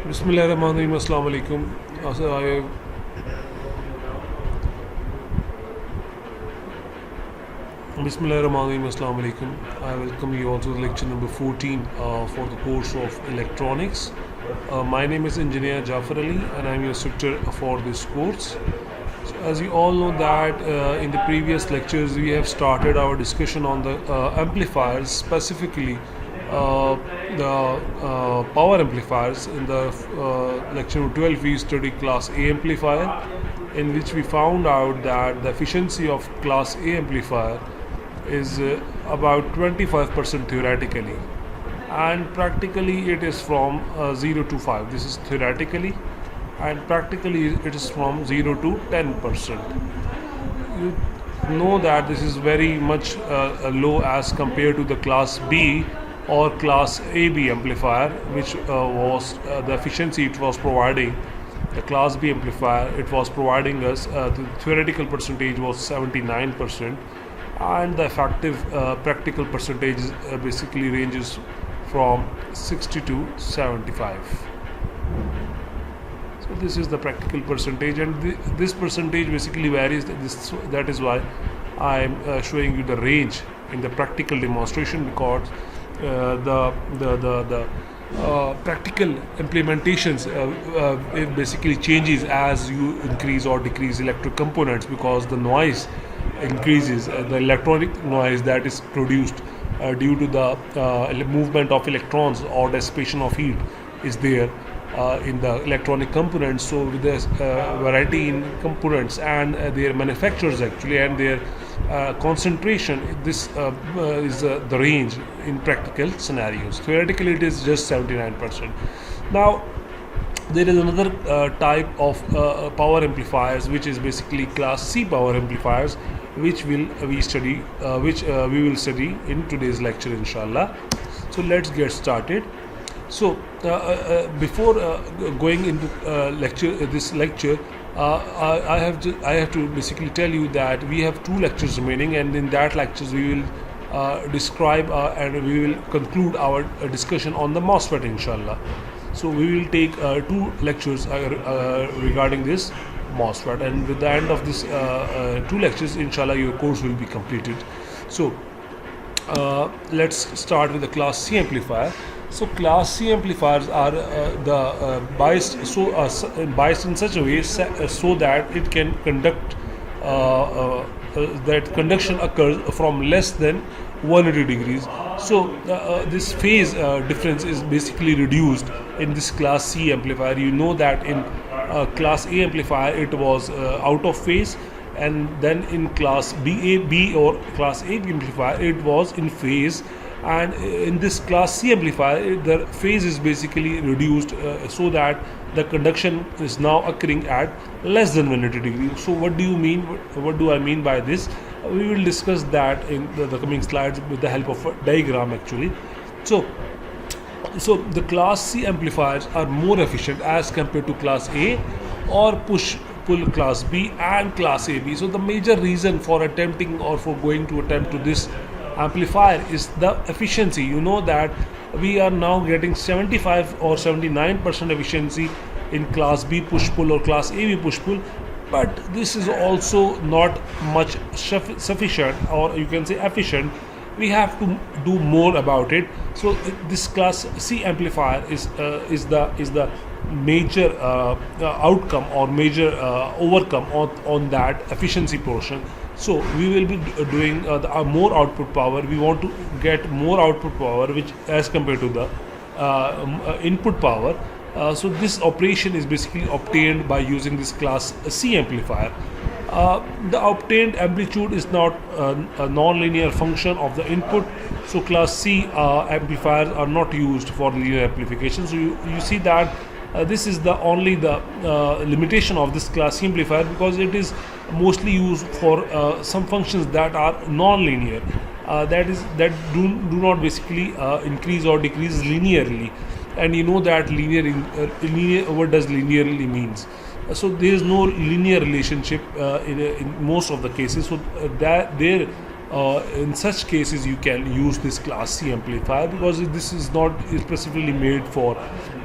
Bismillahirrahmanirrahim. Assalamu alaikum. Bismillahirrahmanirrahim. Assalamu alaikum. I welcome you all to the lecture number 14 for the course of electronics. My name is Engineer Jafar Ali and I'm your instructor for this course. So as you all know that in the previous lectures we have started our discussion on the amplifiers, specifically the power amplifiers. In the lecture number 12 we studied class A amplifier, in which we found out that the efficiency of class A amplifier is about 25% theoretically, and practically it is from 0 to 5. This is theoretically, and practically it is from 0 to 10%. You know that this is very much low as compared to the class B or class AB amplifier, which was the efficiency it was providing. The class B amplifier, it was providing us the theoretical percentage was 79%, and the effective practical percentage basically ranges from 60 to 75. So this is the practical percentage, and this percentage basically varies. That is why I am showing you the range in the practical demonstration, because the practical implementations it basically changes as you increase or decrease electric components, because the noise increases, the electronic noise that is produced due to the movement of electrons or dissipation of heat is there in the electronic components. So with the variety in components and their manufacturers actually and their concentration, this is the range in practical scenarios. Theoretically it is just 79%. Now there is another type of power amplifiers, which is basically class C power amplifiers, which we will study in today's lecture, inshallah. So let's get started. So before going into this lecture, I have to basically tell you that we have 2 lectures remaining, and in that lectures we will describe and we will conclude our discussion on the MOSFET, inshallah. So we will take 2 lectures regarding this MOSFET, and with the end of this 2 lectures, inshallah, your course will be completed. So let's start with the class C amplifier. So class C amplifiers are biased in such a way so that it can conduct that conduction occurs from less than 180 degrees. So this phase difference is basically reduced in this class C amplifier. You know that in class A amplifier it was out of phase, and then in class B or class AB amplifier it was in phase, and in this class C amplifier the phase is basically reduced so that the conduction is now occurring at less than 180 degrees. So what do I mean by this? We will discuss that in the coming slides with the help of a diagram actually. So the class C amplifiers are more efficient as compared to class A or pull class B and class AB. So the major reason for attempting or for going to attempt to this amplifier is the efficiency. You know that we are now getting 75 or 79% efficiency in class B push pull or class AB push pull, but this is also not much sufficient, or you can say efficient. We have to do more about it. So this class C amplifier is the major outcome or major overcome on that efficiency portion. So we will be doing more output power. We want to get more output power, which as compared to the input power. So this operation is basically obtained by using this class C amplifier. The obtained amplitude is not a non-linear function of the input. So class C amplifiers are not used for linear amplification. So you see that this is the only the limitation of this class C amplifier, because it is mostly used for some functions that are non-linear, that do not basically increase or decrease linearly. And you know that linear, what does linearly means? So there is no linear relationship in most of the cases. So that there in such cases you can use this class C amplifier, because this is not specifically made for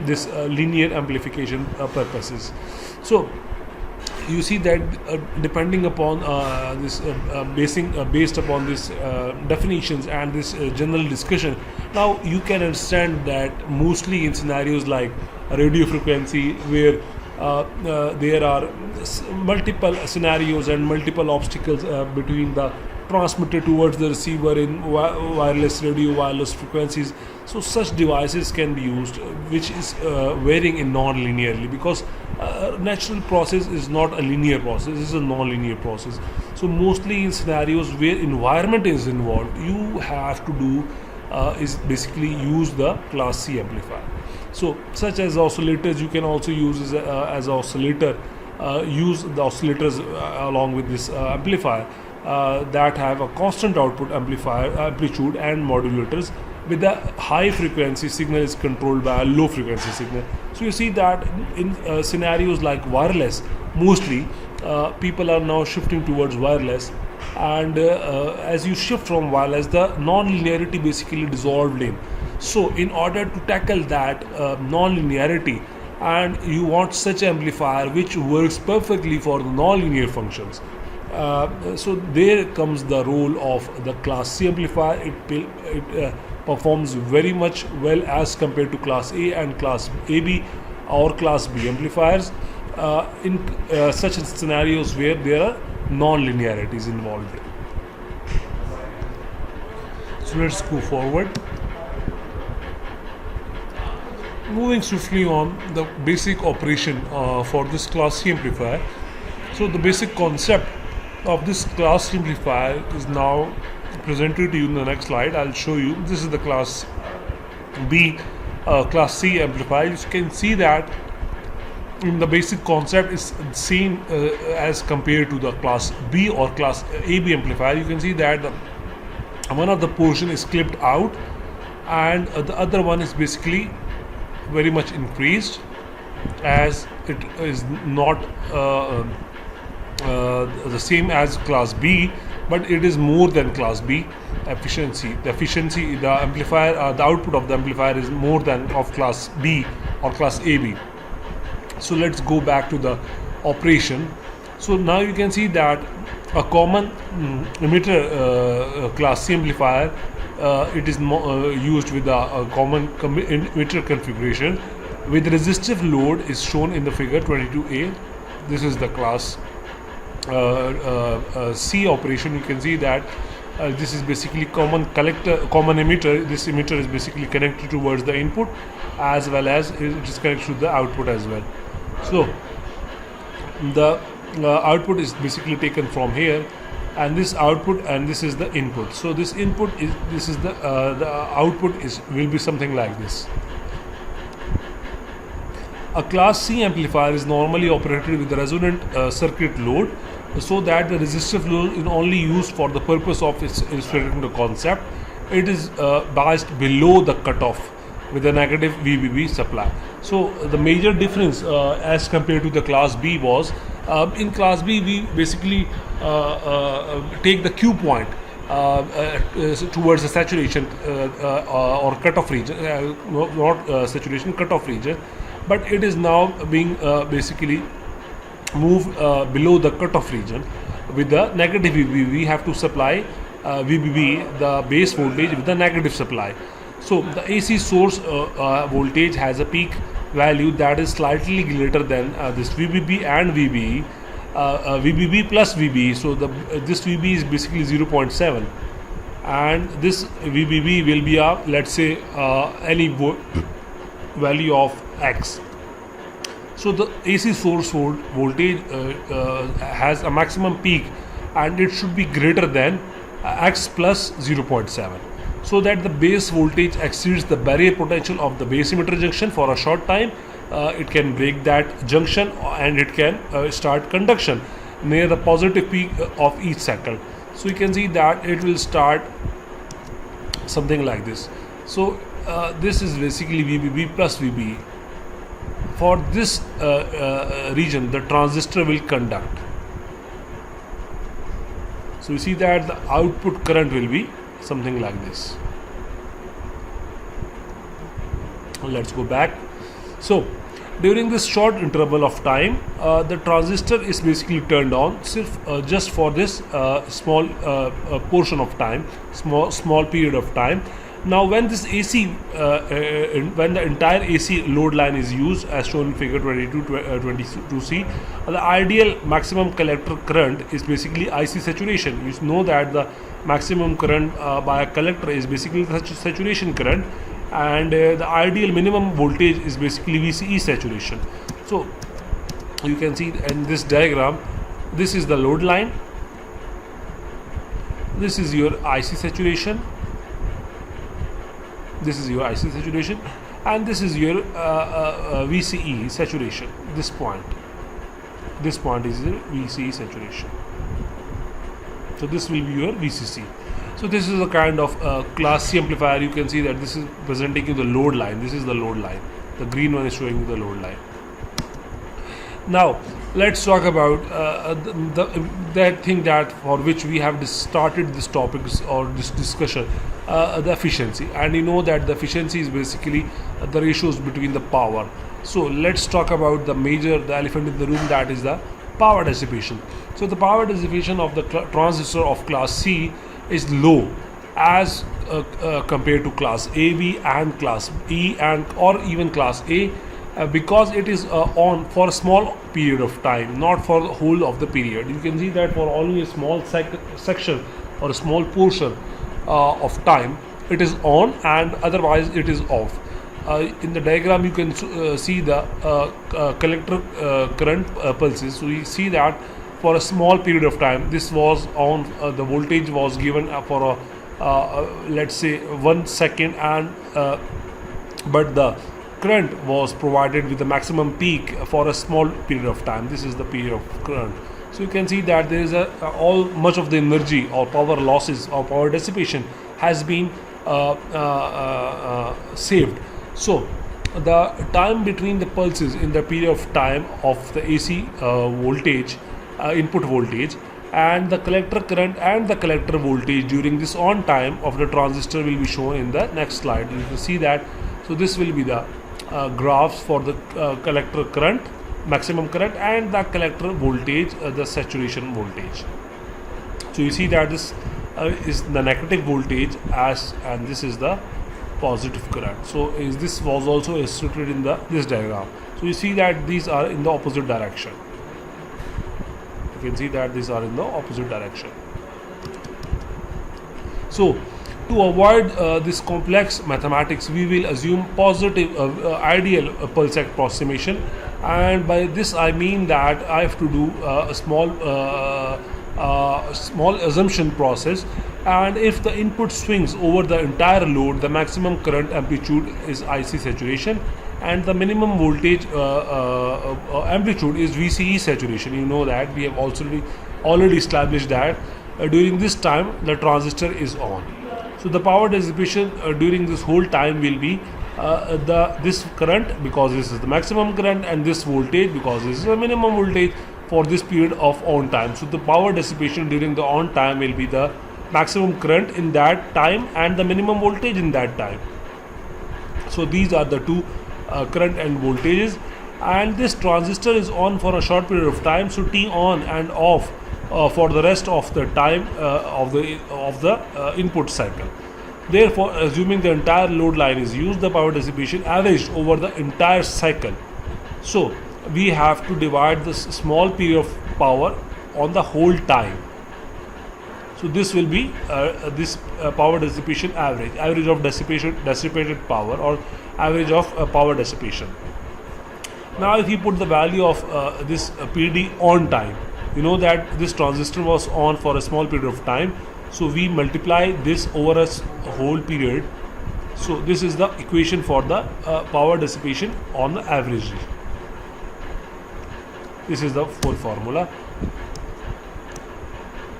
this linear amplification purposes. So you see that depending upon based upon these definitions and this general discussion, now you can understand that mostly in scenarios like radio frequency, where there are multiple scenarios and multiple obstacles between the transmitter towards the receiver in wireless radio, wireless frequencies. So such devices can be used, which is varying in non-linearly, because natural process is not a linear process, it is a non-linear process. So mostly in scenarios where environment is involved, you have to do is basically use the class C amplifier. So such as oscillators, you can also use as oscillator, use the oscillators along with this amplifier that have a constant output amplitude, and modulators with the high frequency signal is controlled by a low frequency signal. So you see that in scenarios like wireless, mostly people are now shifting towards wireless, and as you shift from wireless, the non-linearity basically dissolved in. So in order to tackle that non-linearity, and you want such amplifier which works perfectly for the non-linear functions, so there comes the role of the class C amplifier. It performs very much well as compared to class A and class AB or class B amplifiers in such scenarios where there are non-linearities involved. So let's go forward. Moving swiftly on, the basic operation for this class C amplifier. So the basic concept of this class C amplifier is now presented to you in the next slide. I'll show you. This is the class B, class C amplifier. You can see that in the basic concept is same as compared to the class B or class AB amplifier. You can see that one of the portion is clipped out, and the other one is basically very much increased, as it is not the same as class B, but it is more than class B efficiency. The amplifier, the output of the amplifier is more than of class B or class AB. So let's go back to the operation. So now you can see that a common emitter class C amplifier, it is used with a common emitter configuration with resistive load is shown in the figure 22A. This is the class C operation. You can see that this is basically common emitter. This emitter is basically connected towards the input, as well as it is connected to the output as well. So the output is basically taken from here, and this output, and this is the input. So this input is, this is the output will be something like this. A class C amplifier is normally operated with the resonant circuit load, so that the resistive load is only used for the purpose of illustrating the concept. It is biased below the cutoff with a negative VBB supply. So the major difference as compared to the class B was, in class B we basically take the Q point towards the saturation or cutoff region, not saturation, cutoff region, but it is now being basically moved below the cutoff region. With the negative VBB, we have to supply VBB, the base voltage, with the negative supply. So the AC source voltage has a peak value that is slightly greater than this VBB and VBE, VBB plus VBE. So this VBE is basically 0.7, and this VBB will be a, let's say, any value of X. So the AC source voltage has a maximum peak, and it should be greater than X plus 0.7, so that the base voltage exceeds the barrier potential of the base emitter junction for a short time. It can break that junction, and it can start conduction near the positive peak of each cycle. So you can see that it will start something like this. So this is basically VBB plus VBE. For this region, the transistor will conduct. So you see that the output current will be something like this. Let's go back. So during this short interval of time, the transistor is basically turned on just for this small portion of time, small period of time. Now when this AC when the entire AC load line is used as shown in figure 22c, the ideal maximum collector current is basically IC saturation. You know that the maximum current by a collector is basically the saturation current, and the ideal minimum voltage is basically VCE saturation. So you can see in this diagram, this is the load line, this is your IC saturation, this is your IC saturation, and this is your VCE saturation. This point is your VCE saturation. So this will be your VCC. So this is a kind of class C amplifier. You can see that this is presenting you the load line. This is the load line. The green one is showing you the load line. Now let's talk about that thing that for which we have started this topic or this discussion, the efficiency. And you know that the efficiency is basically the ratios between the power. So let's talk about the elephant in the room, that is the power dissipation. So the power dissipation of the transistor of class C is low as compared to class AB and class E and or even class A, because it is on for a small period of time, not for the whole of the period. You can see that for only a small section or a small portion of time it is on, and otherwise it is off. In the diagram you can see the collector current pulses. So we see that for a small period of time this was on, the voltage was given for a let's say 1 second, and but the current was provided with the maximum peak for a small period of time. This is the period of current. So you can see that there is much of the energy or power losses or power dissipation has been saved. So the time between the pulses in the period of time of the AC voltage, input voltage, and the collector current and the collector voltage during this on time of the transistor will be shown in the next slide. You can see that. So this will be the graphs for the collector current, maximum current, and the collector voltage, the saturation voltage. So you see that this is the negative voltage and this is the positive current. So this was also illustrated in this diagram. So you see that these are in the opposite direction. You can see that these are in the opposite direction. So to avoid this complex mathematics, we will assume positive ideal pulse approximation, and by this I mean that I have to do a small assumption process, and if the input swings over the entire load, the maximum current amplitude is IC saturation, and the minimum voltage amplitude is VCE saturation. You know that we have already established that during this time the transistor is on. So the power dissipation during this whole time will be this current, because this is the maximum current, and this voltage because this is the minimum voltage for this period of on time. So the power dissipation during the on time will be the maximum current in that time and the minimum voltage in that time. So these are the two current and voltages, and this transistor is on for a short period of time. So T on and off for the rest of the time of the input cycle. Therefore, assuming the entire load line is used, the power dissipation averaged over the entire cycle. So we have to divide this small period of power on the whole time. So this will be this power dissipation average of dissipated power, or average of power dissipation. Now if you put the value of this PD on time, you know that this transistor was on for a small period of time, so we multiply this over a whole period. So this is the equation for the power dissipation on the average. This is the full formula.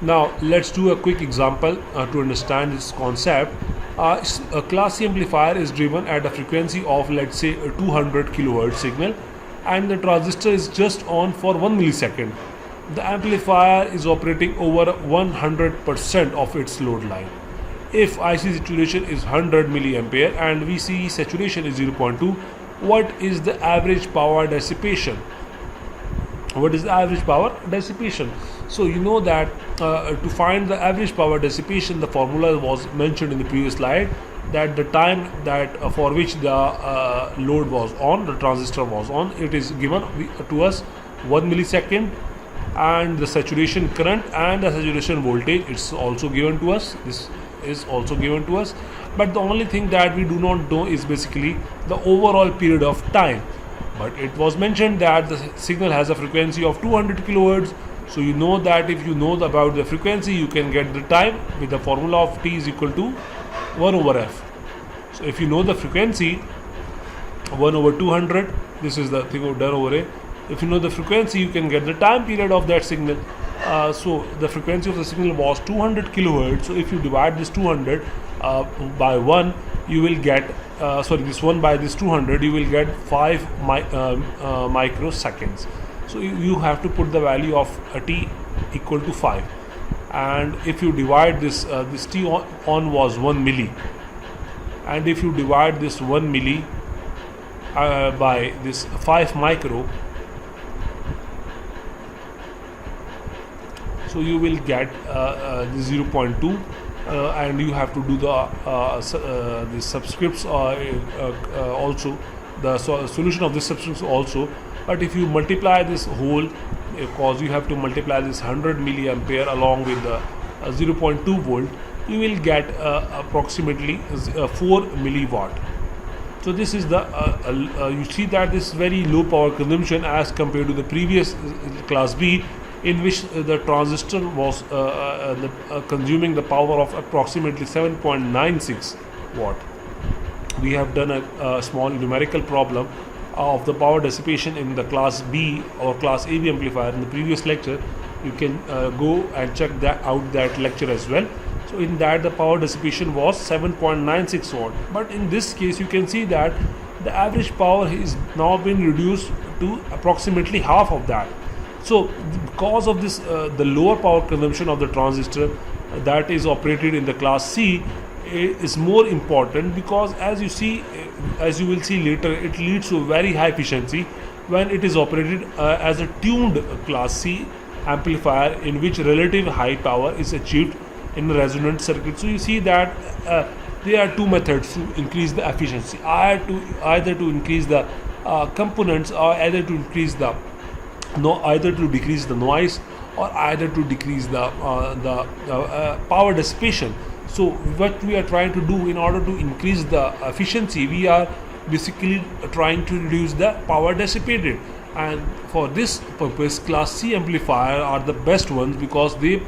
Now let's do a quick example to understand this concept. A class C amplifier is driven at a frequency of, let's say, a 200 kilohertz signal, and the transistor is just on for 1 millisecond. The amplifier is operating over 100% of its load line. If IC saturation is 100 milliampere and VCE saturation is 0.2, what is the average power dissipation. What is the average power dissipation? So you know that to find the average power dissipation, the formula was mentioned in the previous slide, that the time that for which the load was on, the transistor was on, it is given to us 1 millisecond, and the saturation current and the saturation voltage, it's also given to us. This is also given to us, but the only thing that we do not know is basically the overall period of time. But it was mentioned that the signal has a frequency of 200 kilohertz. So you know that if you know about the frequency, you can get the time with the formula of T is equal to 1 over F. So if you know the frequency 1 over 200, this is the thing done over A. If you know the frequency, you can get the time period of that signal. So the frequency of the signal was 200 kilohertz. So if you divide this 200 by 1, you will get this 1 by this 200, you will get 5 microseconds. So you have to put the value of T equal to 5, and if you divide this this T on was 1 milli, and if you divide this 1 milli by this 5 micro, so you will get the 0.2, and you have to do the subscripts also, the solution of this subscripts also. But if you multiply this whole, because you have to multiply this 100 milliampere along with the 0.2 volt, you will get approximately 4 milliwatt. So this is the you see that this is very low power consumption as compared to the previous class B, in which the transistor was consuming the power of approximately 7.96 watt. We have done a small numerical problem of the power dissipation in the class B or class AB amplifier in the previous lecture. You can go and check that out, that lecture as well. So in that, the power dissipation was 7.96 watt, but in this case you can see that the average power is now been reduced to approximately half of that. So because of this the lower power consumption of the transistor that is operated in the class C is more important, because as you see, as you will see later, it leads to very high efficiency when it is operated as a tuned class C amplifier, in which relative high power is achieved in a resonant circuit. So you see that there are two methods to increase the efficiency, either to increase the components, or either to increase the either to decrease the noise, or either to decrease the power dissipation. So what we are trying to do in order to increase the efficiency, we are basically trying to reduce the power dissipated, and for this purpose class C amplifier are the best ones, because they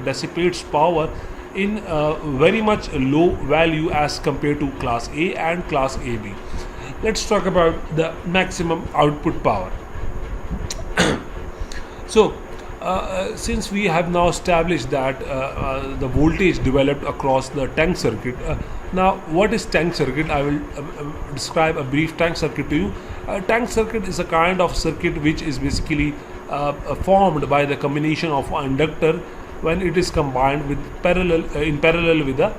dissipates power in very much low value as compared to class A and class AB. Let's talk about the maximum output power. So since we have now established that the voltage developed across the tank circuit, now what is tank circuit? I will describe a brief tank circuit to you. Tank circuit is a kind of circuit which is basically formed by the combination of an inductor when it is combined with in parallel with a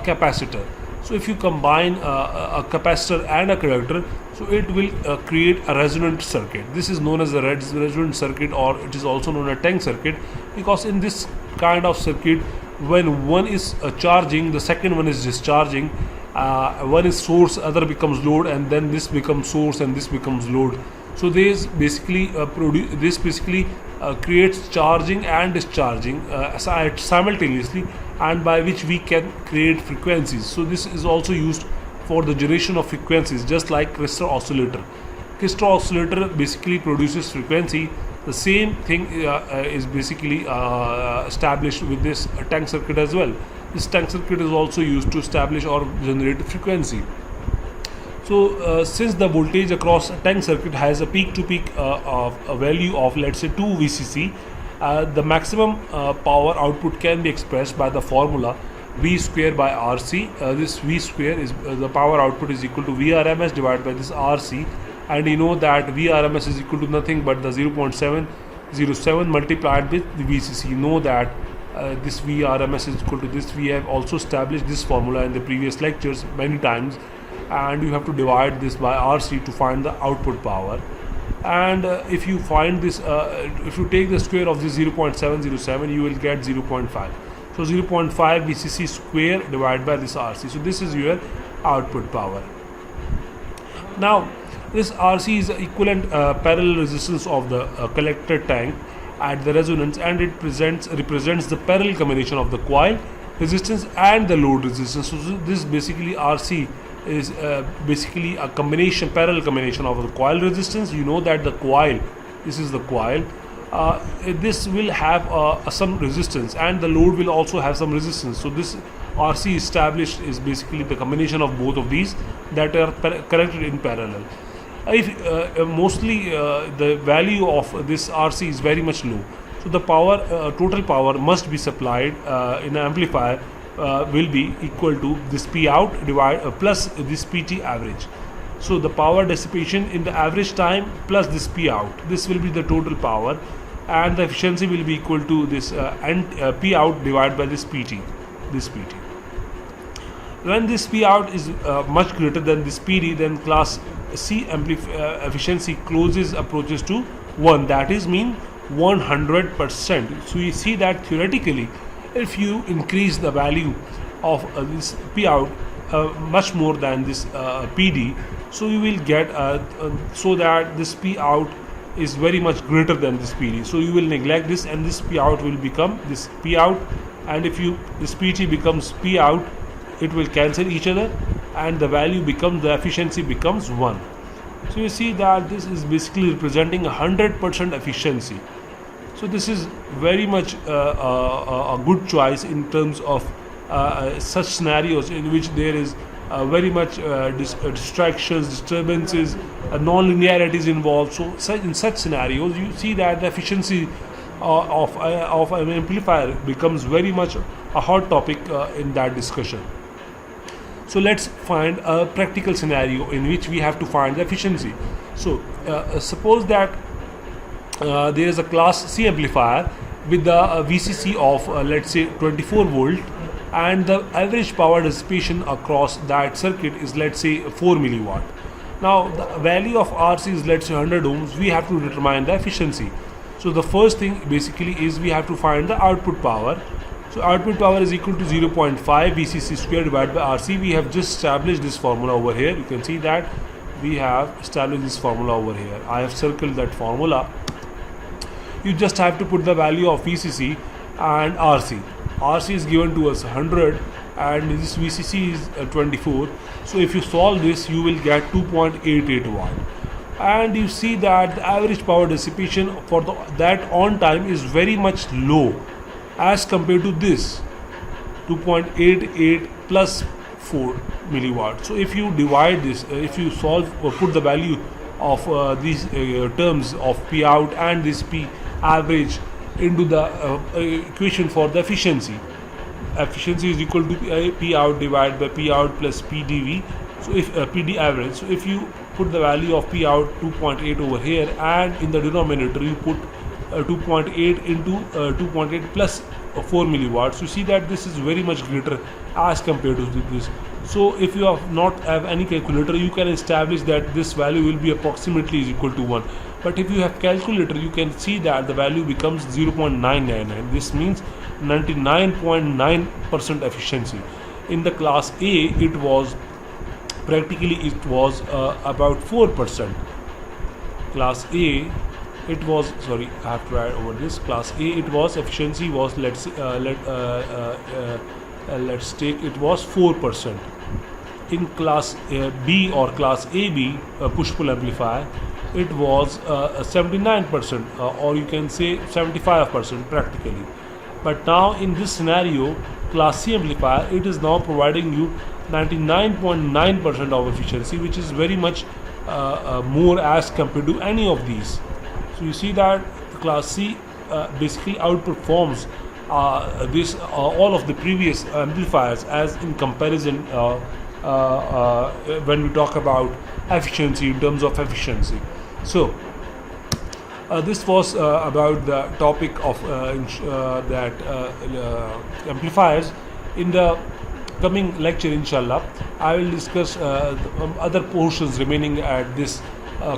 capacitor. So if you combine a capacitor and a conductor, so it will create a resonant circuit. This is known as a resonant circuit, or it is also known as tank circuit, because in this kind of circuit, when one is charging, the second one is discharging. One is source, other becomes load, and then this becomes source and this becomes load. So this basically creates charging and discharging simultaneously, and by which we can create frequencies. So this is also used for the generation of frequencies, just like crystal oscillator. Crystal oscillator basically produces frequency. The same thing is basically established with this tank circuit as well. This tank circuit is also used to establish or generate frequency. So since the voltage across a tank circuit has a peak-to-peak a value of, let's say, 2 VCC, the maximum power output can be expressed by the formula V square by RC. This V square is the power output is equal to VRMS divided by this RC, and you know that VRMS is equal to nothing but the 0.707 multiplied with the VCC. You know that this VRMS is equal to this. We have also established this formula in the previous lectures many times. and you have to divide this by RC to find the output power. And if you find this, if you take the square of this 0.707, you will get 0.5. So 0.5 VCC square divided by this RC. So this is your output power. Now this RC is the equivalent parallel resistance of the collector tank at the resonance, and it represents the parallel combination of the coil resistance and the load resistance. So this basically RC is basically a parallel combination of the coil resistance. You know that the coil, this is the coil, this will have some resistance, and the load will also have some resistance. So this RC established is basically the combination of both of these that are connected in parallel. If mostly the value of this RC is very much low, so the power total power must be supplied in an amplifier will be equal to this P out plus this PT average. So the power dissipation in the average time plus this P out, this will be the total power, and the efficiency will be equal to this P out divided by this PT. When this P out is much greater than this PD, then class C efficiency approaches to 1, that is mean 100%. So you see that theoretically, if you increase the value of this P out much more than this PD, so you will get so that this P out is very much greater than this PD. So you will neglect this, and this P out will become this P out, and if this PT becomes P out, it will cancel each other, and the efficiency becomes 1. So you see that this is basically representing 100% efficiency. So this is very much a good choice in terms of such scenarios in which there is very much distractions, disturbances, non-linearities involved. So in such scenarios, you see that the efficiency of an amplifier becomes very much a hot topic in that discussion. So let's find a practical scenario in which we have to find the efficiency. So suppose that there is a class C amplifier with the VCC of let's say 24 volt, and the average power dissipation across that circuit is let's say 4 milliwatt. Now the value of RC is let's say 100 ohms. We have to determine the efficiency. So the first thing basically is we have to find the output power. So output power is equal to 0.5 VCC square divided by RC. We have just established this formula over here. You can see that we have established this formula over here. I have circled that formula. You just have to put the value of VCC and RC. RC is given to us 100 and this VCC is 24. So if you solve this, you will get 2.88 watt. And you see that the average power dissipation for that on time is very much low as compared to this 2.88 plus 4 milliwatt. So if you divide this, if you solve or put the value of these terms of P out and this P average into the equation for the efficiency is equal to P out divided by P out plus PDV. So if PD average, so if you put the value of P out 2.8 over here, and in the denominator you put 2.8 into 2.8 plus 4 milliwatts, you see that this is very much greater as compared to this. So if you have any calculator, you can establish that this value will be approximately is equal to 1. But if you have calculator, you can see that the value becomes 0.999. This means 99.9% efficiency. In the class A, it was about 4%. Class A, it was I have to write over this. Class A, it was efficiency was let's take it was 4%. In class B or class AB, push-pull amplifier, it was 79%, or you can say 75% practically. But now in this scenario, class C amplifier, it is now providing you 99.9% of efficiency, which is very much more as compared to any of these. So you see that class C basically outperforms all of the previous amplifiers as in comparison when we talk about efficiency in terms of efficiency. So this was about the topic of amplifiers. In the coming lecture, inshallah, I will discuss other portions remaining at this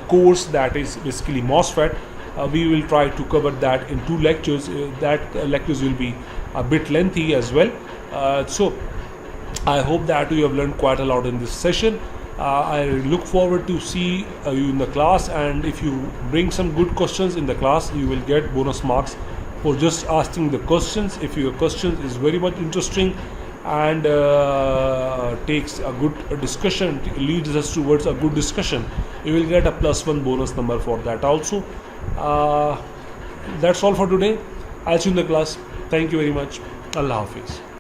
course, that is basically MOSFET. We will try to cover that in 2 lectures. That lectures will be a bit lengthy as well. So I hope that you have learned quite a lot in this session. I look forward to see you in the class, and if you bring some good questions in the class, you will get bonus marks for just asking the questions. If your question is very much interesting and takes a good discussion, leads us towards a good discussion, you will get a +1 bonus number for that also. That's all for today. I'll see you in the class. Thank you very much. Allah Hafiz.